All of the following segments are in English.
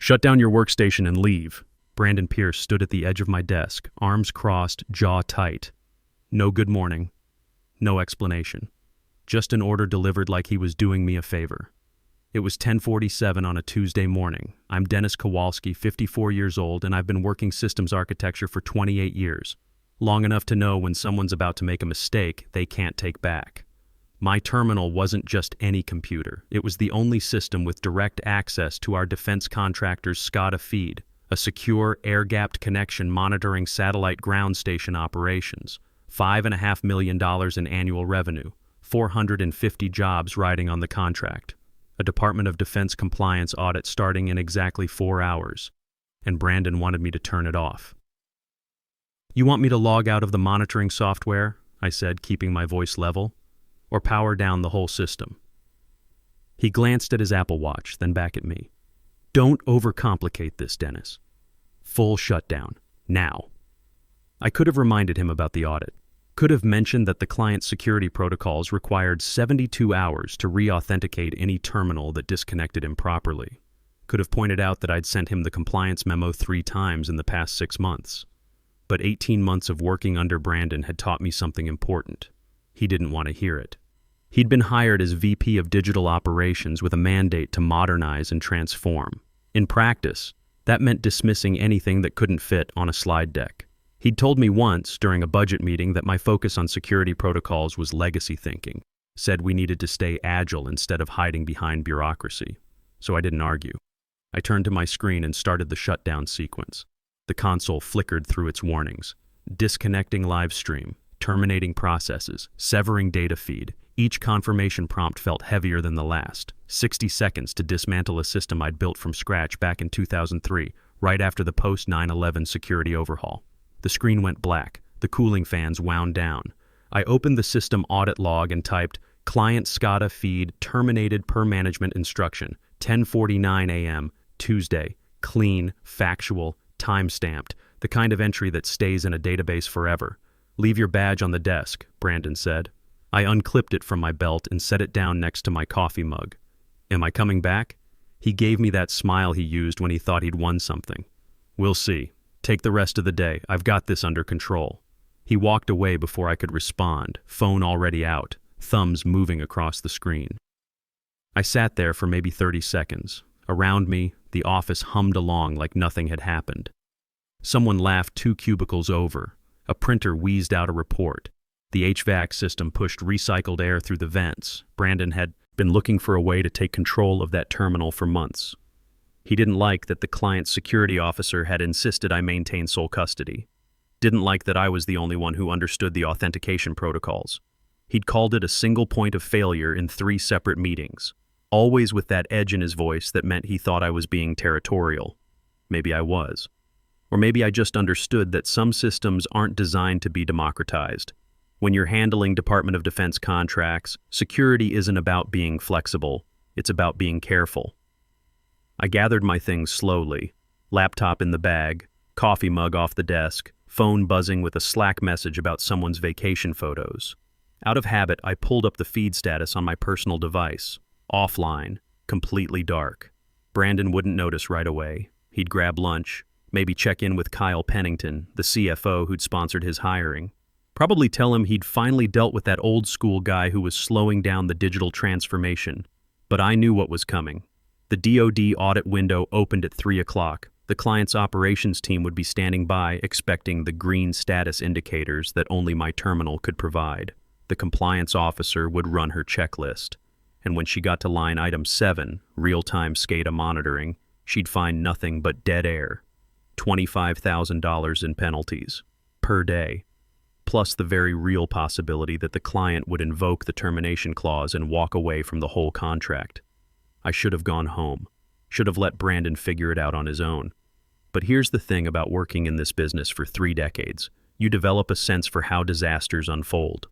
Shut down your workstation and leave. Brandon Pierce stood at the edge of my desk, arms crossed, jaw tight. No good morning. No explanation. Just an order delivered like he was doing me a favor. It was 10:47 on a Tuesday morning. I'm Dennis Kowalski, 54 years old, and I've been working systems architecture for 28 years. Long enough to know when someone's about to make a mistake they can't take back. My terminal wasn't just any computer. It was the only system with direct access to our defense contractor's SCADA feed, a secure, air-gapped connection monitoring satellite ground station operations, $5.5 million in annual revenue, 450 jobs riding on the contract, a Department of Defense compliance audit starting in exactly 4 hours, and Brandon wanted me to turn it off. "You want me to log out of the monitoring software?" I said, keeping my voice level. "Or power down the whole system?" He glanced at his Apple Watch, then back at me. "Don't overcomplicate this, Dennis. Full shutdown. Now." I could have reminded him about the audit. Could have mentioned that the client's security protocols required 72 hours to re-authenticate any terminal that disconnected improperly. Could have pointed out that I'd sent him the compliance memo 3 times in the past 6 months. But 18 months of working under Brandon had taught me something important. He didn't want to hear it. He'd been hired as VP of Digital Operations with a mandate to modernize and transform. In practice, that meant dismissing anything that couldn't fit on a slide deck. He'd told me once, during a budget meeting, that my focus on security protocols was legacy thinking, said we needed to stay agile instead of hiding behind bureaucracy. So I didn't argue. I turned to my screen and started the shutdown sequence. The console flickered through its warnings. Disconnecting live stream, terminating processes, severing data feed. Each confirmation prompt felt heavier than the last. 60 seconds to dismantle a system I'd built from scratch back in 2003, right after the post-9/11 security overhaul. The screen went black. The cooling fans wound down. I opened the system audit log and typed, "Client SCADA feed terminated per management instruction, 10:49 a.m., Tuesday, clean, factual, time-stamped, the kind of entry that stays in a database forever. Leave your badge on the desk," Brandon said. I unclipped it from my belt and set it down next to my coffee mug. "Am I coming back?" He gave me that smile he used when he thought he'd won something. "We'll see. Take the rest of the day. I've got this under control." He walked away before I could respond, phone already out, thumbs moving across the screen. I sat there for maybe 30 seconds. Around me, the office hummed along like nothing had happened. Someone laughed 2 cubicles over. A printer wheezed out a report. The HVAC system pushed recycled air through the vents. Brandon had been looking for a way to take control of that terminal for months. He didn't like that the client's security officer had insisted I maintain sole custody. Didn't like that I was the only one who understood the authentication protocols. He'd called it a single point of failure in 3 separate meetings, always with that edge in his voice that meant he thought I was being territorial. Maybe I was. Or maybe I just understood that some systems aren't designed to be democratized. When you're handling Department of Defense contracts, security isn't about being flexible, it's about being careful. I gathered my things slowly, laptop in the bag, coffee mug off the desk, phone buzzing with a Slack message about someone's vacation photos. Out of habit, I pulled up the feed status on my personal device. Offline, completely dark. Brandon wouldn't notice right away. He'd grab lunch, maybe check in with Kyle Pennington, the CFO who'd sponsored his hiring. Probably tell him he'd finally dealt with that old school guy who was slowing down the digital transformation. But I knew what was coming. The DoD audit window opened at 3 o'clock. The client's operations team would be standing by, expecting the green status indicators that only my terminal could provide. The compliance officer would run her checklist. And when she got to line item 7, real-time SCADA monitoring, she'd find nothing but dead air. $25,000 in penalties per day, plus the very real possibility that the client would invoke the termination clause and walk away from the whole contract. I should have gone home, should have let Brandon figure it out on his own. But here's the thing about working in this business for 3 decades. You develop a sense for how disasters unfold.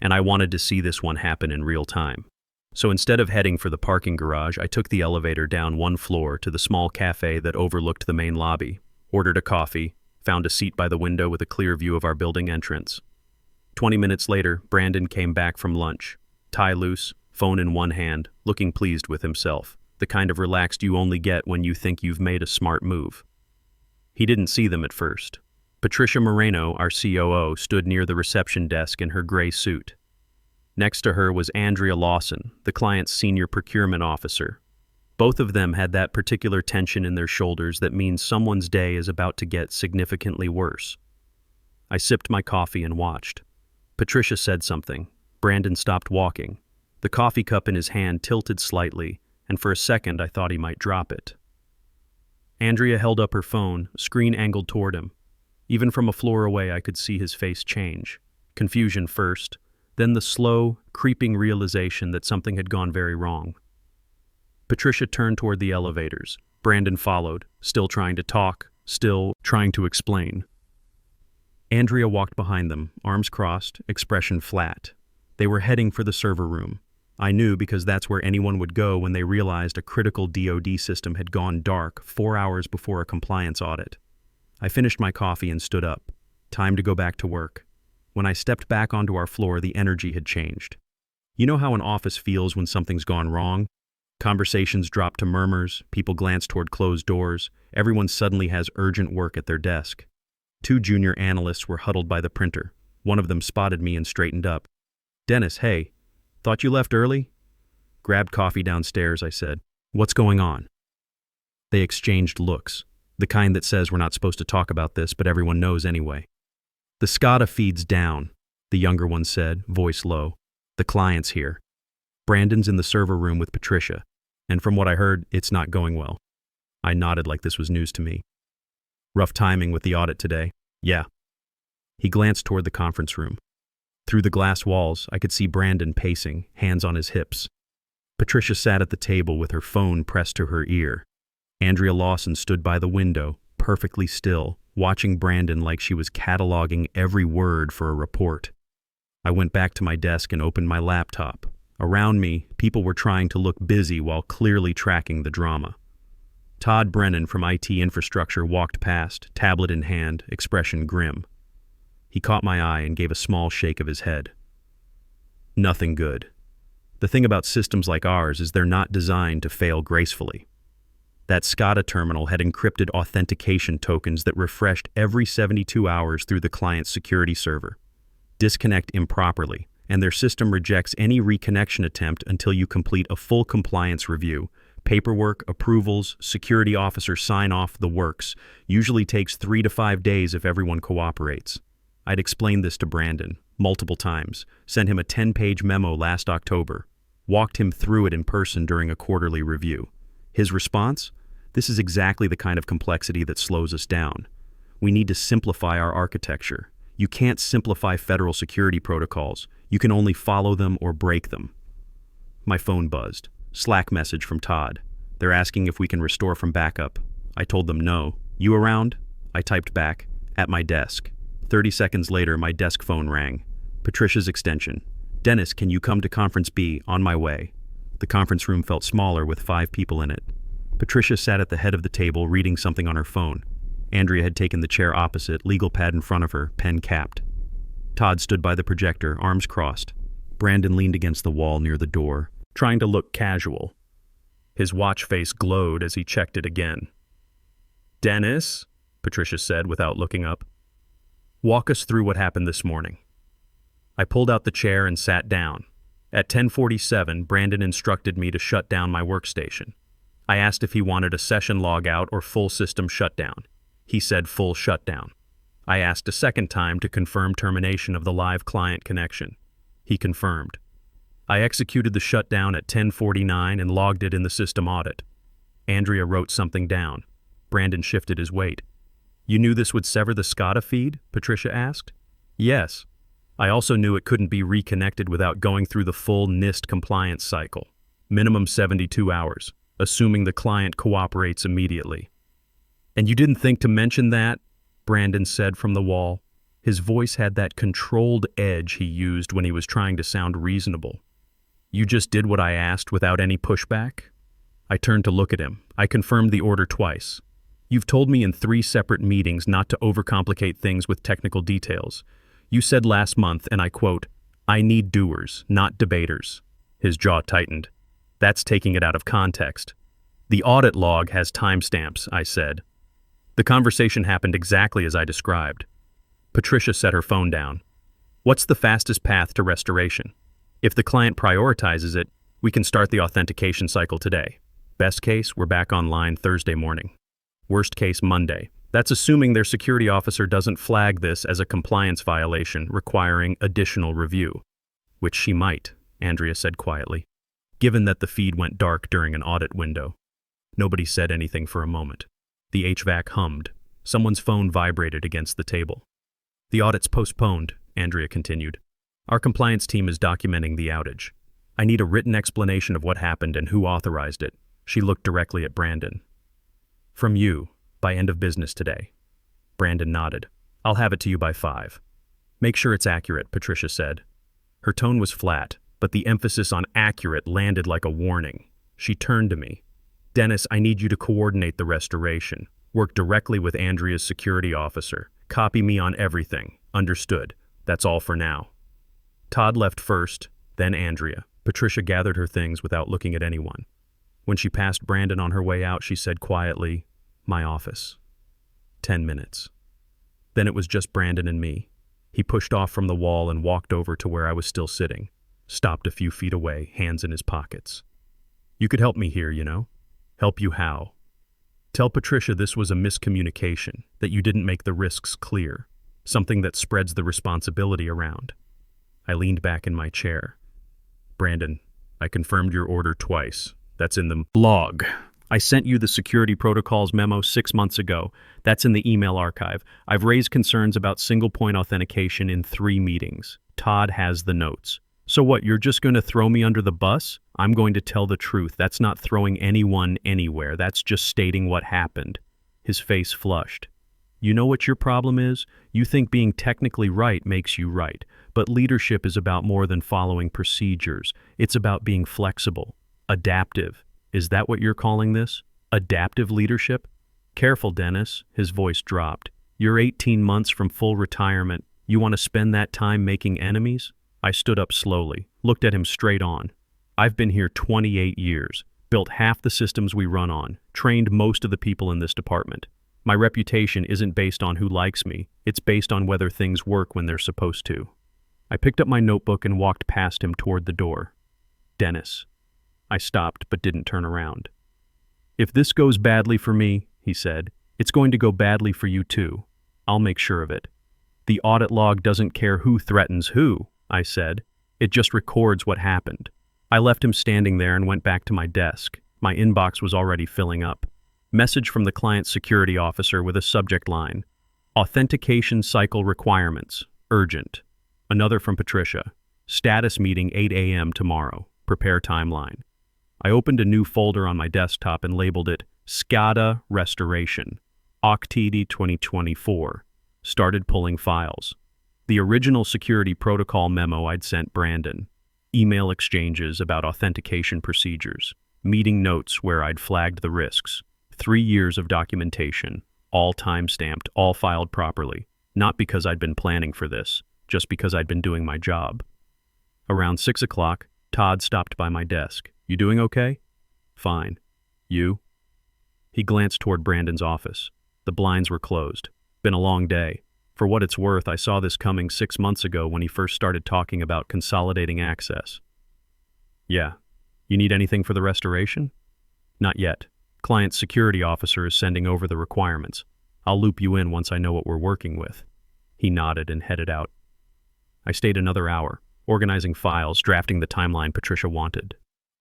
And I wanted to see this one happen in real time. So instead of heading for the parking garage, I took the elevator down 1 floor to the small cafe that overlooked the main lobby, ordered a coffee, found a seat by the window with a clear view of our building entrance. 20 minutes later, Brandon came back from lunch, tie loose, phone in one hand, looking pleased with himself. the kind of relaxed you only get when you think you've made a smart move. He didn't see them at first. Patricia Moreno, our COO, stood near the reception desk in her gray suit. Next to her was Andrea Lawson, the client's senior procurement officer. Both of them had that particular tension in their shoulders that means someone's day is about to get significantly worse. I sipped my coffee and watched. Patricia said something. Brandon stopped walking. The coffee cup in his hand tilted slightly, and for a second I thought he might drop it. Andrea held up her phone, screen angled toward him. Even from a floor away I could see his face change. Confusion first, then the slow, creeping realization that something had gone very wrong. Patricia turned toward the elevators. Brandon followed, still trying to talk, still trying to explain. Andrea walked behind them, arms crossed, expression flat. They were heading for the server room. I knew because that's where anyone would go when they realized a critical DoD system had gone dark 4 hours before a compliance audit. I finished my coffee and stood up. Time to go back to work. When I stepped back onto our floor, the energy had changed. You know how an office feels when something's gone wrong? Conversations drop to murmurs, people glance toward closed doors, everyone suddenly has urgent work at their desk. 2 junior analysts were huddled by the printer. One of them spotted me and straightened up. "Dennis, hey, thought you left early?" "Grabbed coffee downstairs," I said. "What's going on?" They exchanged looks, the kind that says we're not supposed to talk about this, but everyone knows anyway. "The SCADA feed's down," the younger one said, voice low. "The client's here. Brandon's in the server room with Patricia, and from what I heard, it's not going well." I nodded like this was news to me. "Rough timing with the audit today." "Yeah." He glanced toward the conference room. Through the glass walls, I could see Brandon pacing, hands on his hips. Patricia sat at the table with her phone pressed to her ear. Andrea Lawson stood by the window, perfectly still, watching Brandon like she was cataloging every word for a report. I went back to my desk and opened my laptop. Around me, people were trying to look busy while clearly tracking the drama. Todd Brennan from IT Infrastructure walked past, tablet in hand, expression grim. He caught my eye and gave a small shake of his head. Nothing good. The thing about systems like ours is they're not designed to fail gracefully. That SCADA terminal had encrypted authentication tokens that refreshed every 72 hours through the client's security server. Disconnect improperly, and their system rejects any reconnection attempt until you complete a full compliance review. Paperwork, approvals, security officer sign-off, the works. Usually takes 3 to 5 days if everyone cooperates. I'd explained this to Brandon multiple times, sent him a 10-page memo last October, walked him through it in person during a quarterly review. His response? This is exactly the kind of complexity that slows us down. We need to simplify our architecture. You can't simplify federal security protocols. You can only follow them or break them. My phone buzzed. Slack message from Todd. They're asking if we can restore from backup. I told them no. "You around?" I typed back, "At my desk." 30 seconds later, my desk phone rang. Patricia's extension. "Dennis, can you come to Conference B? On my way." The conference room felt smaller with 5 people in it. Patricia sat at the head of the table reading something on her phone. Andrea had taken the chair opposite, legal pad in front of her, pen capped. Todd stood by the projector, arms crossed. Brandon leaned against the wall near the door, trying to look casual. His watch face glowed as he checked it again. "Dennis," Patricia said without looking up, "walk us through what happened this morning." I pulled out the chair and sat down. At 10:47, Brandon instructed me to shut down my workstation. I asked if he wanted a session log out or full system shutdown. He said full shutdown. I asked a second time to confirm termination of the live client connection. He confirmed. I executed the shutdown at 10:49 and logged it in the system audit. Andrea wrote something down. Brandon shifted his weight. "You knew this would sever the SCADA feed?" Patricia asked. "Yes. I also knew it couldn't be reconnected without going through the full NIST compliance cycle. Minimum 72 hours, assuming the client cooperates immediately." "And you didn't think to mention that?" Brandon said from the wall. His voice had that controlled edge he used when he was trying to sound reasonable. "You just did what I asked without any pushback?" I turned to look at him. I confirmed the order twice. "You've told me in 3 separate meetings not to overcomplicate things with technical details. You said last month, and I quote, 'I need doers, not debaters.'" His jaw tightened. "That's taking it out of context. The audit log has timestamps, I said. The conversation happened exactly as I described. Patricia set her phone down. What's the fastest path to restoration? If the client prioritizes it, we can start the authentication cycle today. Best case, we're back online Thursday morning. Worst case, Monday. That's assuming their security officer doesn't flag this as a compliance violation requiring additional review. Which she might, Andrea said quietly, given that the feed went dark during an audit window. Nobody said anything for a moment. The HVAC hummed. Someone's phone vibrated against the table. The audit's postponed, Andrea continued. Our compliance team is documenting the outage. I need a written explanation of what happened and who authorized it. She looked directly at Brandon. From you, by end of business today. Brandon nodded. I'll have it to you by 5. Make sure it's accurate, Patricia said. Her tone was flat, but the emphasis on accurate landed like a warning. She turned to me. Dennis, I need you to coordinate the restoration. Work directly with Andrea's security officer. Copy me on everything. Understood. That's all for now. Todd left first, then Andrea. Patricia gathered her things without looking at anyone. When she passed Brandon on her way out, she said quietly, my office. 10 minutes. Then it was just Brandon and me. He pushed off from the wall and walked over to where I was still sitting, stopped a few feet away, hands in his pockets. You could help me here, you know? Help you how? Tell Patricia this was a miscommunication, that you didn't make the risks clear, something that spreads the responsibility around. I leaned back in my chair. Brandon, I confirmed your order twice. That's in the log. I sent you the security protocols memo 6 months ago. That's in the email archive. I've raised concerns about single-point authentication in 3 meetings. Todd has the notes. So what, you're just going to throw me under the bus? I'm going to tell the truth. That's not throwing anyone anywhere. That's just stating what happened. His face flushed. You know what your problem is? You think being technically right makes you right. But leadership is about more than following procedures. It's about being flexible, adaptive. Is that what you're calling this? Adaptive leadership? Careful, Dennis. His voice dropped. You're 18 months from full retirement. You want to spend that time making enemies? I stood up slowly, looked at him straight on. I've been here 28 years, built half the systems we run on, trained most of the people in this department. My reputation isn't based on who likes me, it's based on whether things work when they're supposed to. I picked up my notebook and walked past him toward the door. Dennis. I stopped but didn't turn around. If this goes badly for me, he said, it's going to go badly for you too. I'll make sure of it. The audit log doesn't care who threatens who, I said. It just records what happened. I left him standing there and went back to my desk. My inbox was already filling up. Message from the client security officer with a subject line. Authentication cycle requirements. Urgent. Another from Patricia. Status meeting 8 a.m. tomorrow. Prepare timeline. I opened a new folder on my desktop and labeled it SCADA Restoration. OCTD 2024. Started pulling files. The original security protocol memo I'd sent Brandon. Email exchanges about authentication procedures. Meeting notes where I'd flagged the risks. 3 years of documentation. All time-stamped, all filed properly. Not because I'd been planning for this, just because I'd been doing my job. Around 6 o'clock, Todd stopped by my desk. You doing okay? Fine. You? He glanced toward Brandon's office. The blinds were closed. Been a long day. For what it's worth, I saw this coming 6 months ago when he first started talking about consolidating access. Yeah. You need anything for the restoration? Not yet. Client security officer is sending over the requirements. I'll loop you in once I know what we're working with. He nodded and headed out. I stayed another hour, organizing files, drafting the timeline Patricia wanted.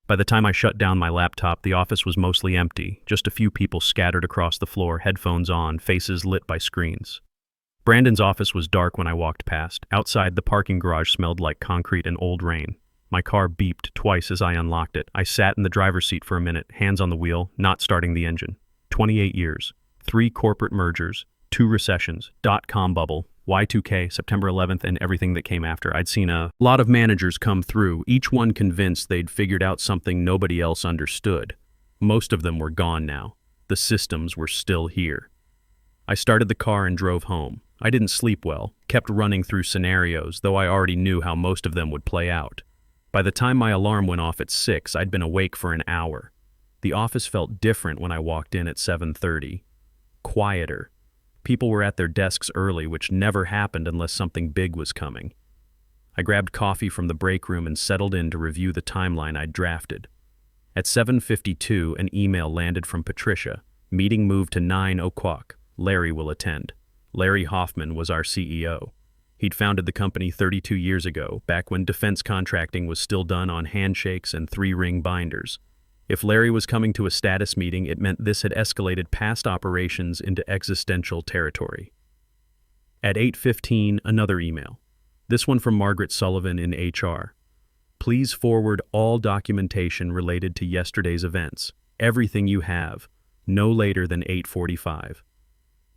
By the time I shut down my laptop, the office was mostly empty, just a few people scattered across the floor, headphones on, faces lit by screens. Brandon's office was dark when I walked past. Outside, the parking garage smelled like concrete and old rain. My car beeped twice as I unlocked it. I sat in the driver's seat for a minute, hands on the wheel, not starting the engine. 28 years, 3 corporate mergers, 2 recessions, dot-com bubble, Y2K, September 11th, and everything that came after. I'd seen a lot of managers come through, each one convinced they'd figured out something nobody else understood. Most of them were gone now. The systems were still here. I started the car and drove home. I didn't sleep well, kept running through scenarios, though I already knew how most of them would play out. By the time my alarm went off at 6, I'd been awake for an hour. The office felt different when I walked in at 7:30. Quieter. People were at their desks early, which never happened unless something big was coming. I grabbed coffee from the break room and settled in to review the timeline I'd drafted. At 7:52, an email landed from Patricia. Meeting moved to 9 o'clock. Larry will attend. Larry Hoffman was our CEO. He'd founded the company 32 years ago, back when defense contracting was still done on handshakes and 3-ring binders. If Larry was coming to a status meeting, it meant this had escalated past operations into existential territory. At 8:15, another email. This one from Margaret Sullivan in HR. Please forward all documentation related to yesterday's events, everything you have, no later than 8:45.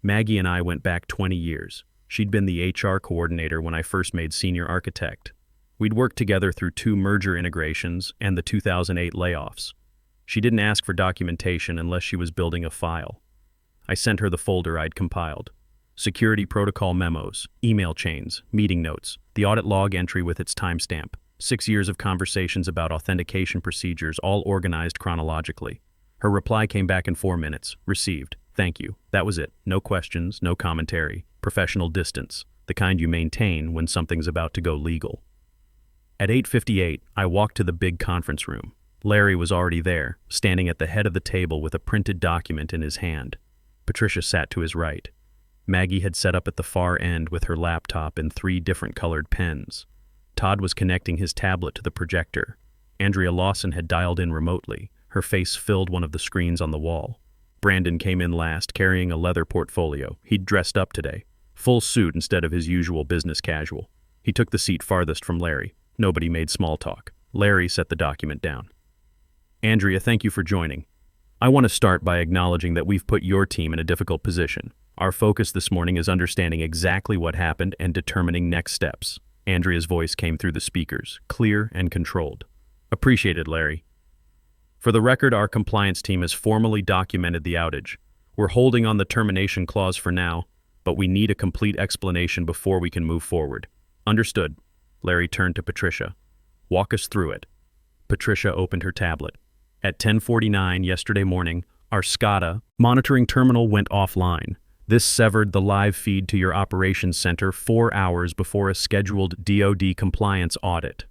Maggie and I went back 20 years. She'd been the HR coordinator when I first made senior architect. We'd worked together through 2 merger integrations and the 2008 layoffs. She didn't ask for documentation unless she was building a file. I sent her the folder I'd compiled. Security protocol memos, email chains, meeting notes, the audit log entry with its timestamp, 6 years of conversations about authentication procedures, all organized chronologically. Her reply came back in 4 minutes. Received. Thank you. That was it. No questions, no commentary. Professional distance, the kind you maintain when something's about to go legal. At 8:58, I walked to the big conference room. Larry was already there, standing at the head of the table with a printed document in his hand. Patricia sat to his right. Maggie had set up at the far end with her laptop and 3 different colored pens. Todd was connecting his tablet to the projector. Andrea Lawson had dialed in remotely. Her face filled one of the screens on the wall. Brandon came in last, carrying a leather portfolio. He'd dressed up today. Full suit instead of his usual business casual. He took the seat farthest from Larry. Nobody made small talk. Larry set the document down. Andrea, thank you for joining. I want to start by acknowledging that we've put your team in a difficult position. Our focus this morning is understanding exactly what happened and determining next steps. Andrea's voice came through the speakers, clear and controlled. Appreciated, Larry. For the record, our compliance team has formally documented the outage. We're holding on the termination clause for now, but we need a complete explanation before we can move forward. Understood. Larry turned to Patricia. Walk us through it. Patricia opened her tablet. At 10:49 yesterday morning, our SCADA monitoring terminal went offline. This severed the live feed to your operations center 4 hours before a scheduled DoD compliance audit.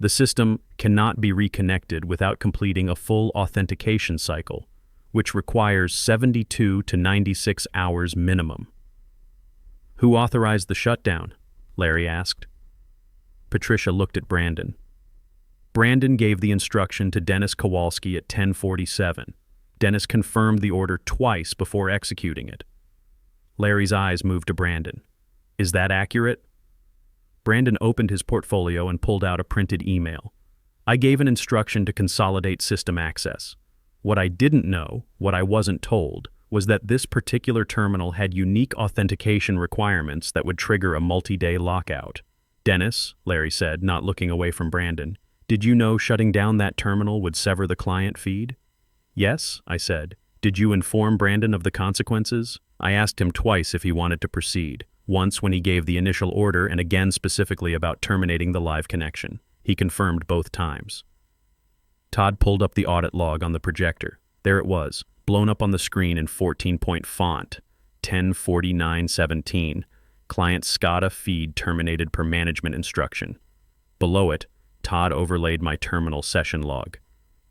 The system cannot be reconnected without completing a full authentication cycle, which requires 72 to 96 hours minimum. Who authorized the shutdown? Larry asked. Patricia looked at Brandon. Brandon gave the instruction to Dennis Kowalski at 10:47. Dennis confirmed the order twice before executing it. Larry's eyes moved to Brandon. Is that accurate? Brandon opened his portfolio and pulled out a printed email. I gave an instruction to consolidate system access. What I didn't know, what I wasn't told, was that this particular terminal had unique authentication requirements that would trigger a multi-day lockout. Dennis, Larry said, not looking away from Brandon, did you know shutting down that terminal would sever the client feed? Yes, I said. Did you inform Brandon of the consequences? I asked him twice if he wanted to proceed. Once when he gave the initial order and again specifically about terminating the live connection. He confirmed both times. Todd pulled up the audit log on the projector. There it was, blown up on the screen in 14-point font. 10:49:17. Client SCADA feed terminated per management instruction. Below it, Todd overlaid my terminal session log.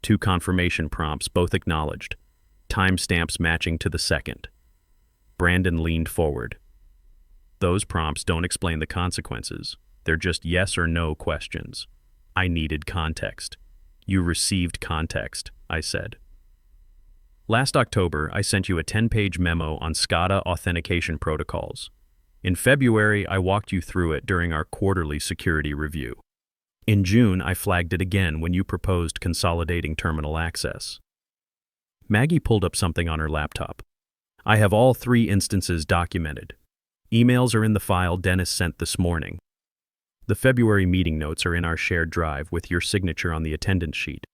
2 confirmation prompts, both acknowledged. Timestamps matching to the second. Brandon leaned forward. Those prompts don't explain the consequences. They're just yes or no questions. I needed context. You received context, I said. Last October, I sent you a 10-page memo on SCADA authentication protocols. In February, I walked you through it during our quarterly security review. In June, I flagged it again when you proposed consolidating terminal access. Maggie pulled up something on her laptop. I have all 3 instances documented. Emails are in the file Dennis sent this morning. The February meeting notes are in our shared drive with your signature on the attendance sheet.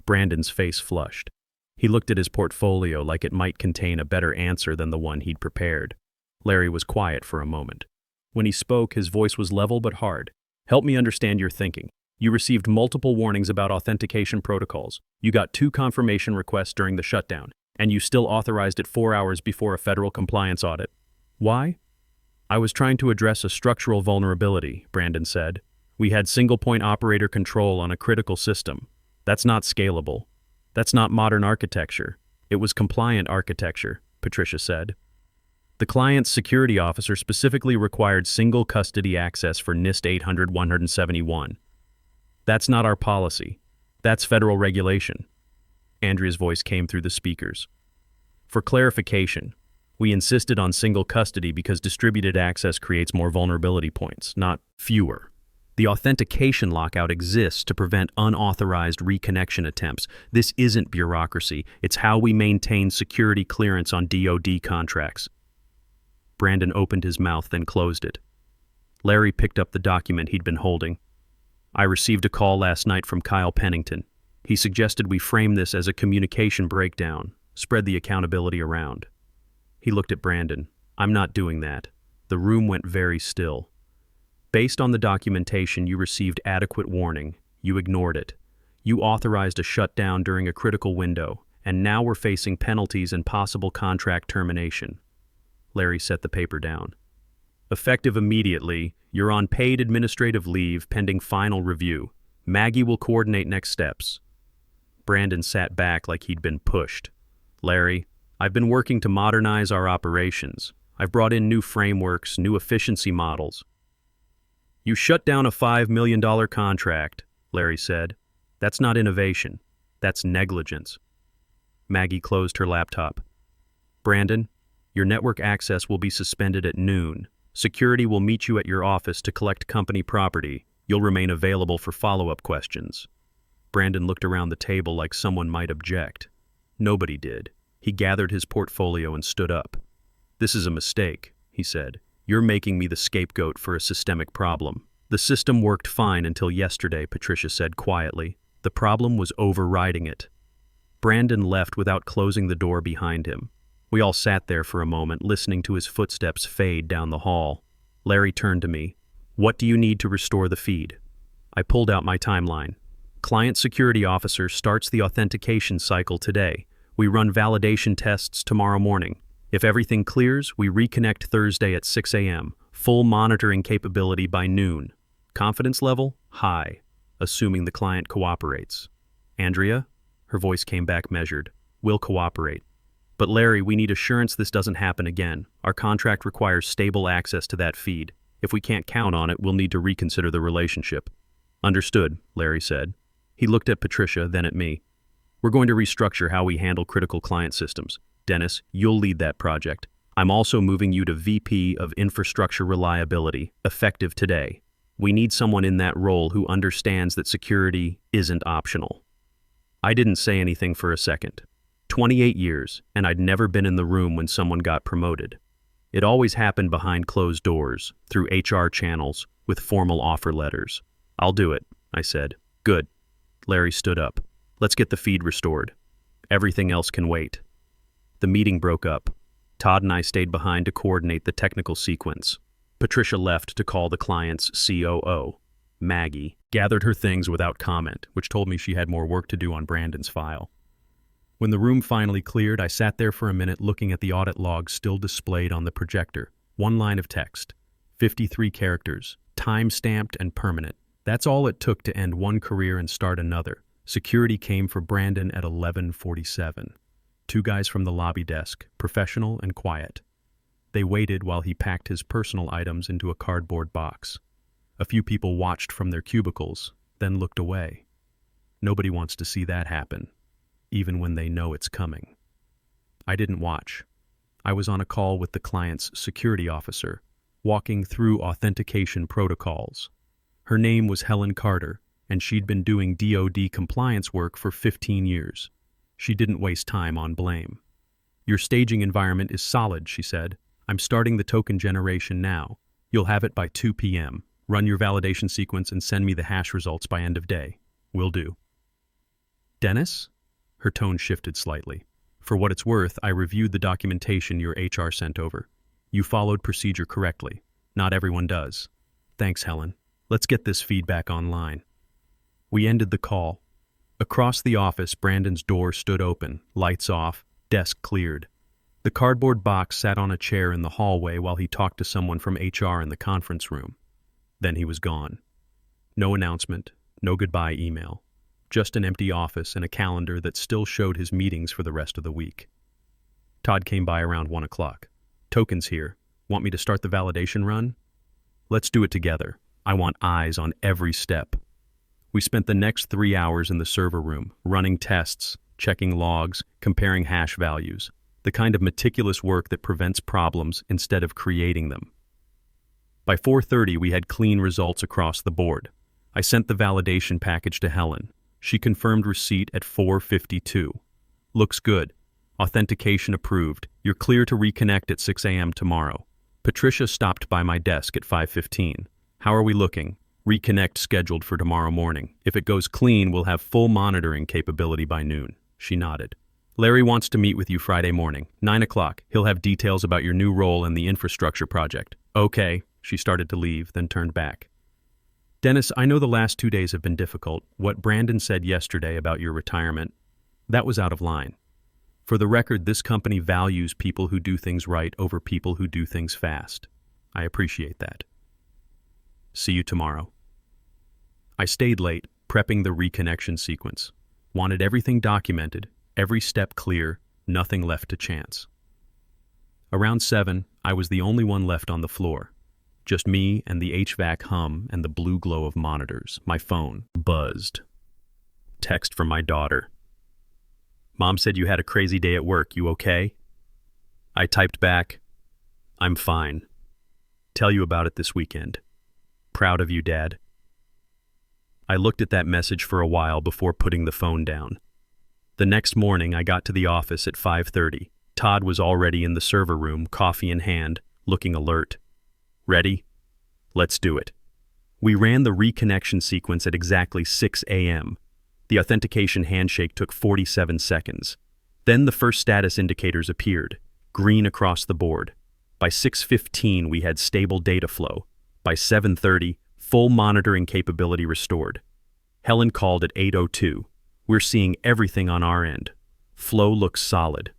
Brandon's face flushed. He looked at his portfolio like it might contain a better answer than the one he'd prepared. Larry was quiet for a moment. When he spoke, his voice was level but hard. Help me understand your thinking. You received multiple warnings about authentication protocols. You got 2 confirmation requests during the shutdown, and you still authorized it 4 hours before a federal compliance audit. Why? I was trying to address a structural vulnerability, Brandon said. We had single-point operator control on a critical system. That's not scalable. That's not modern architecture. It was compliant architecture, Patricia said. The client's security officer specifically required single custody access for NIST 800-171. That's not our policy. That's federal regulation. Andrea's voice came through the speakers. For clarification, we insisted on single custody because distributed access creates more vulnerability points, not fewer. The authentication lockout exists to prevent unauthorized reconnection attempts. This isn't bureaucracy. It's how we maintain security clearance on DoD contracts. Brandon opened his mouth, then closed it. Larry picked up the document he'd been holding. I received a call last night from Kyle Pennington. He suggested we frame this as a communication breakdown, spread the accountability around. He looked at Brandon. I'm not doing that. The room went very still. Based on the documentation, you received adequate warning. You ignored it. You authorized a shutdown during a critical window, and now we're facing penalties and possible contract termination. Larry set the paper down. Effective immediately, you're on paid administrative leave pending final review. Maggie will coordinate next steps. Brandon sat back like he'd been pushed. Larry, I've been working to modernize our operations. I've brought in new frameworks, new efficiency models. You shut down a $5 million contract, Larry said. That's not innovation. That's negligence. Maggie closed her laptop. Brandon, your network access will be suspended at noon. Security will meet you at your office to collect company property. You'll remain available for follow-up questions. Brandon looked around the table like someone might object. Nobody did. He gathered his portfolio and stood up. This is a mistake, he said. You're making me the scapegoat for a systemic problem. The system worked fine until yesterday, Patricia said quietly. The problem was overriding it. Brandon left without closing the door behind him. We all sat there for a moment, listening to his footsteps fade down the hall. Larry turned to me. What do you need to restore the feed? I pulled out my timeline. Client security officer starts the authentication cycle today. We run validation tests tomorrow morning. If everything clears, we reconnect Thursday at 6 a.m. Full monitoring capability by noon. Confidence level? High, assuming the client cooperates. Andrea? Her voice came back measured. We'll cooperate. But Larry, we need assurance this doesn't happen again. Our contract requires stable access to that feed. If we can't count on it, we'll need to reconsider the relationship. Understood, Larry said. He looked at Patricia, then at me. We're going to restructure how we handle critical client systems. Dennis, you'll lead that project. I'm also moving you to VP of Infrastructure Reliability, effective today. We need someone in that role who understands that security isn't optional. I didn't say anything for a second. 28 years, and I'd never been in the room when someone got promoted. It always happened behind closed doors, through HR channels, with formal offer letters. I'll do it, I said. Good. Larry stood up. Let's get the feed restored. Everything else can wait. The meeting broke up. Todd and I stayed behind to coordinate the technical sequence. Patricia left to call the client's COO. Maggie gathered her things without comment, which told me she had more work to do on Brandon's file. When the room finally cleared, I sat there for a minute looking at the audit log still displayed on the projector. One line of text, 53 characters, time-stamped and permanent. That's all it took to end one career and start another. Security came for Brandon at 11:47. 2 guys from the lobby desk, professional and quiet. They waited while he packed his personal items into a cardboard box. A few people watched from their cubicles, then looked away. Nobody wants to see that happen, even when they know it's coming. I didn't watch. I was on a call with the client's security officer, walking through authentication protocols. Her name was Helen Carter, and she'd been doing DoD compliance work for 15 years. She didn't waste time on blame. Your staging environment is solid, she said. I'm starting the token generation now. You'll have it by 2 p.m. Run your validation sequence and send me the hash results by end of day. Will do. Dennis? Her tone shifted slightly. For what it's worth, I reviewed the documentation your HR sent over. You followed procedure correctly. Not everyone does. Thanks, Helen. Let's get this feedback online. We ended the call. Across the office, Brandon's door stood open, lights off, desk cleared. The cardboard box sat on a chair in the hallway while he talked to someone from HR in the conference room. Then he was gone. No announcement, no goodbye email. Just an empty office and a calendar that still showed his meetings for the rest of the week. Todd came by around 1 o'clock. Tokens here. Want me to start the validation run? Let's do it together. I want eyes on every step. We spent the next 3 hours in the server room, running tests, checking logs, comparing hash values, the kind of meticulous work that prevents problems instead of creating them. By 4:30, we had clean results across the board. I sent the validation package to Helen. She confirmed receipt at 4:52. Looks good. Authentication approved. You're clear to reconnect at 6 a.m. tomorrow. Patricia stopped by my desk at 5:15. How are we looking? Reconnect scheduled for tomorrow morning. If it goes clean, we'll have full monitoring capability by noon. She nodded. Larry wants to meet with you Friday morning, 9 o'clock. He'll have details about your new role in the infrastructure project. Okay. She started to leave, then turned back. Dennis, I know the last 2 days have been difficult. What Brandon said yesterday about your retirement, that was out of line. For the record, this company values people who do things right over people who do things fast. I appreciate that. See you tomorrow. I stayed late, prepping the reconnection sequence. Wanted everything documented, every step clear, nothing left to chance. Around 7, I was the only one left on the floor. Just me and the HVAC hum and the blue glow of monitors. My phone buzzed. Text from my daughter. Mom said you had a crazy day at work. You okay? I typed back, I'm fine. Tell you about it this weekend. Proud of you, Dad. I looked at that message for a while before putting the phone down. The next morning, I got to the office at 5:30. Todd was already in the server room, coffee in hand, looking alert. Ready? Let's do it. We ran the reconnection sequence at exactly 6 a.m. The authentication handshake took 47 seconds. Then the first status indicators appeared, green across the board. By 6:15, we had stable data flow. By 7:30, full monitoring capability restored. Helen called at 8:02. We're seeing everything on our end. Flow looks solid.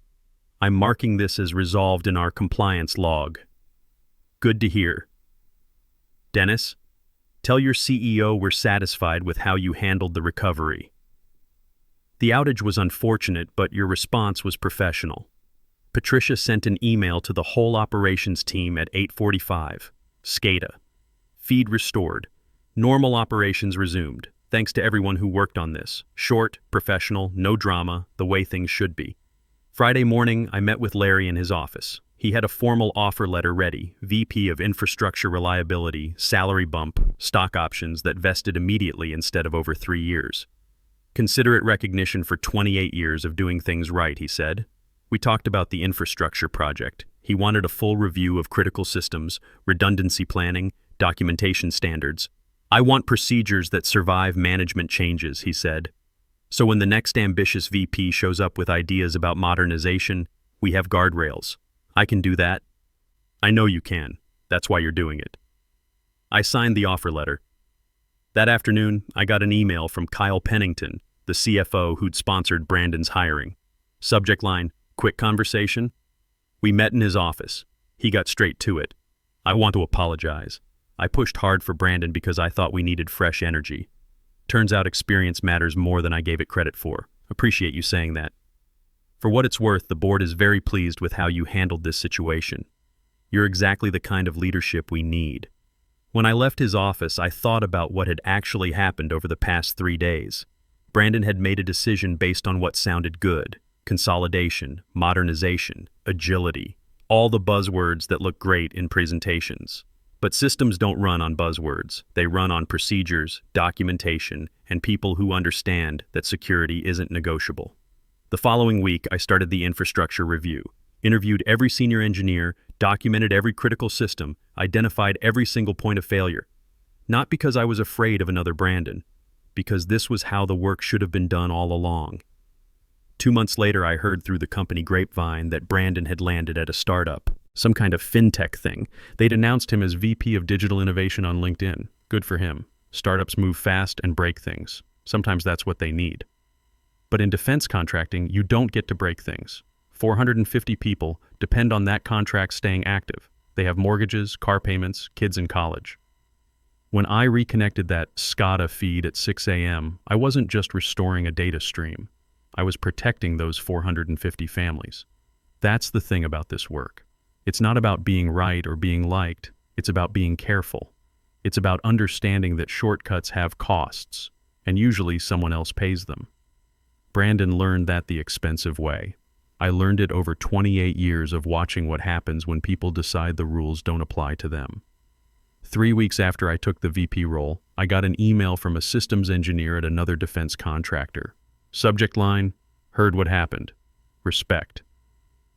I'm marking this as resolved in our compliance log. Good to hear. Dennis, tell your CEO we're satisfied with how you handled the recovery. The outage was unfortunate, but your response was professional. Patricia sent an email to the whole operations team at 8:45. SCADA. Feed restored. Normal operations resumed. Thanks to everyone who worked on this. Short, professional, no drama, the way things should be. Friday morning, I met with Larry in his office. He had a formal offer letter ready, VP of Infrastructure Reliability, salary bump, stock options that vested immediately instead of over 3 years. Consider it recognition for 28 years of doing things right, he said. We talked about the infrastructure project. He wanted a full review of critical systems, redundancy planning, documentation standards. I want procedures that survive management changes, he said. So when the next ambitious VP shows up with ideas about modernization, we have guardrails. I can do that. I know you can. That's why you're doing it. I signed the offer letter. That afternoon, I got an email from Kyle Pennington, the CFO who'd sponsored Brandon's hiring. Subject line, quick conversation. We met in his office. He got straight to it. I want to apologize. I pushed hard for Brandon because I thought we needed fresh energy. Turns out experience matters more than I gave it credit for. Appreciate you saying that. For what it's worth, the board is very pleased with how you handled this situation. You're exactly the kind of leadership we need. When I left his office, I thought about what had actually happened over the past 3 days. Brandon had made a decision based on what sounded good. Consolidation, modernization, agility, all the buzzwords that look great in presentations. But systems don't run on buzzwords. They run on procedures, documentation, and people who understand that security isn't negotiable. The following week, I started the infrastructure review, interviewed every senior engineer, documented every critical system, identified every single point of failure. Not because I was afraid of another Brandon, because this was how the work should have been done all along. 2 months later, I heard through the company grapevine that Brandon had landed at a startup, some kind of fintech thing. They'd announced him as VP of Digital Innovation on LinkedIn. Good for him. Startups move fast and break things. Sometimes that's what they need. But in defense contracting, you don't get to break things. 450 people depend on that contract staying active. They have mortgages, car payments, kids in college. When I reconnected that SCADA feed at 6 a.m., I wasn't just restoring a data stream. I was protecting those 450 families. That's the thing about this work. It's not about being right or being liked. It's about being careful. It's about understanding that shortcuts have costs, and usually someone else pays them. Brandon learned that the expensive way. I learned it over 28 years of watching what happens when people decide the rules don't apply to them. 3 weeks after I took the VP role, I got an email from a systems engineer at another defense contractor. Subject line, heard what happened. Respect.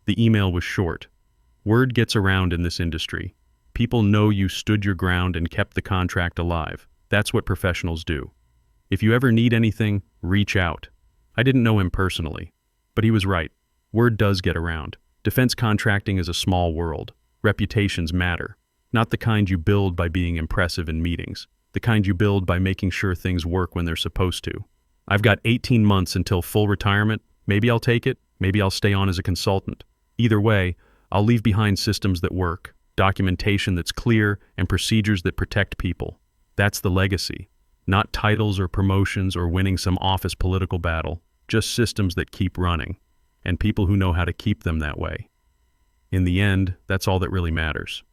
The email was short. Word gets around in this industry. People know you stood your ground and kept the contract alive. That's what professionals do. If you ever need anything, reach out. I didn't know him personally, but he was right. Word does get around. Defense contracting is a small world. Reputations matter. Not the kind you build by being impressive in meetings. The kind you build by making sure things work when they're supposed to. I've got 18 months until full retirement. Maybe I'll take it. Maybe I'll stay on as a consultant. Either way, I'll leave behind systems that work, documentation that's clear, and procedures that protect people. That's the legacy. Not titles or promotions or winning some office political battle. Just systems that keep running, and people who know how to keep them that way. In the end, that's all that really matters.